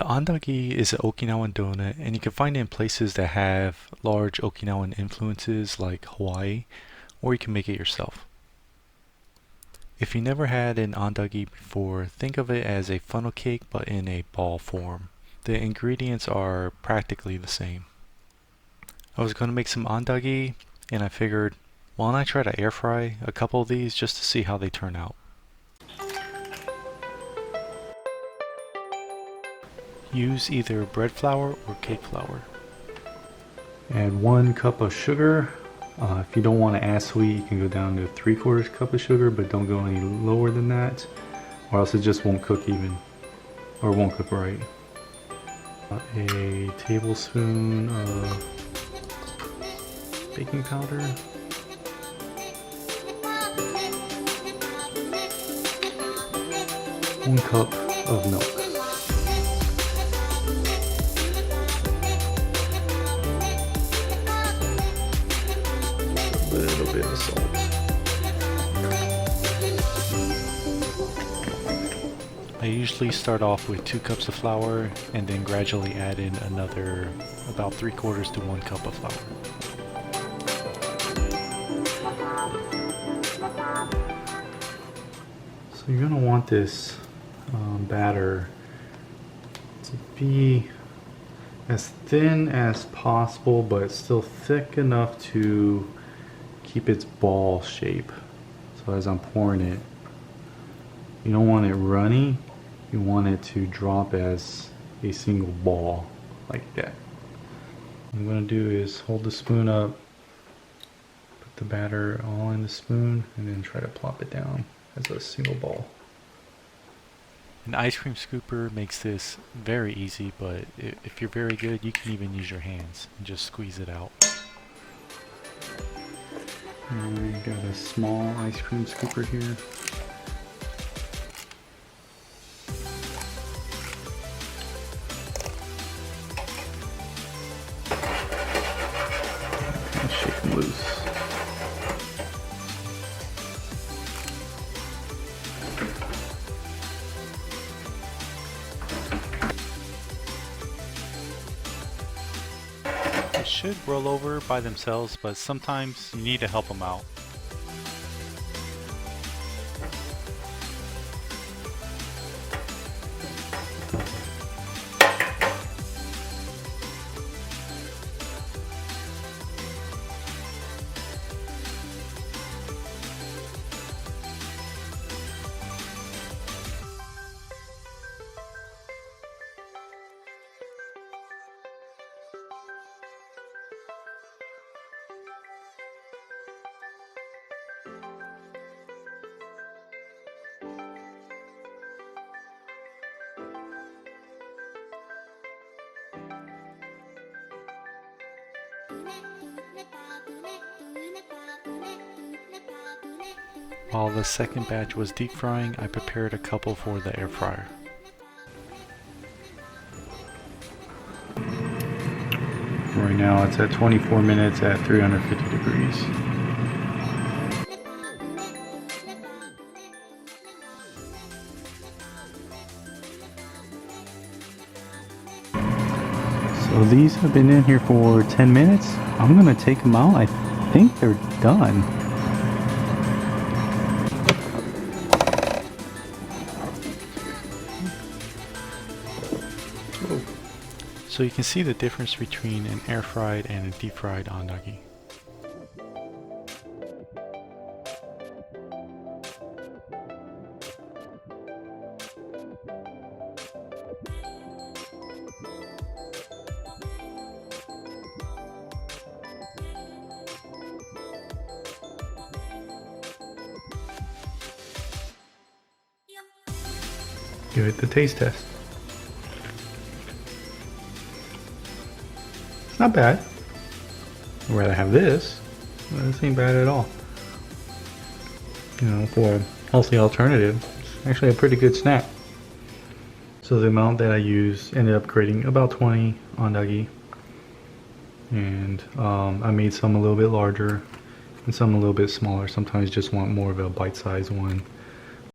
The andagi is an Okinawan donut, and you can find it in places that have large Okinawan influences like Hawaii, or you can make it yourself. If you never had an andagi before, think of it as a funnel cake but in a ball form. The ingredients are practically the same. I was going to make some andagi, and I figured, why don't I try to air fry a couple of these just to see how they turn out. Use either bread flour or cake flour. Add 1 cup of sugar. If you don't want to add sweet, you can go down to 3/4 cup of sugar, but don't go any lower than that, or else it just won't cook even, or won't cook right. A tablespoon of baking powder. One cup of milk. A little bit of salt. I usually start off with 2 cups of flour and then gradually add in another about 3/4 to 1 cup of flour. So you're going to want this batter to be as thin as possible, but still thick enough to keep its ball shape. So as I'm pouring it, you don't want it runny, you want it to drop as a single ball like that. What I'm going to do is hold the spoon up, put the batter all in the spoon, and then try to plop it down as a single ball. An ice cream scooper makes this very easy, but if you're very good, you can even use your hands and just squeeze it out. I got a small ice cream scooper here. Kind of shake them loose. They should roll over by themselves, but sometimes you need to help them out. While the second batch was deep frying, I prepared a couple for the air fryer. Right now it's at 24 minutes at 350 degrees. So these have been in here for 10 minutes. I'm gonna take them out. I think they're done. So you can see the difference between an air fried and a deep fried andagi. Give it the taste test. It's not bad. I'd rather have this, but this ain't bad at all. You know, for a healthy alternative, it's actually a pretty good snack. So the amount that I used ended up creating about 20 andagi, and I made some a little bit larger and some a little bit smaller. Sometimes just want more of a bite-sized one.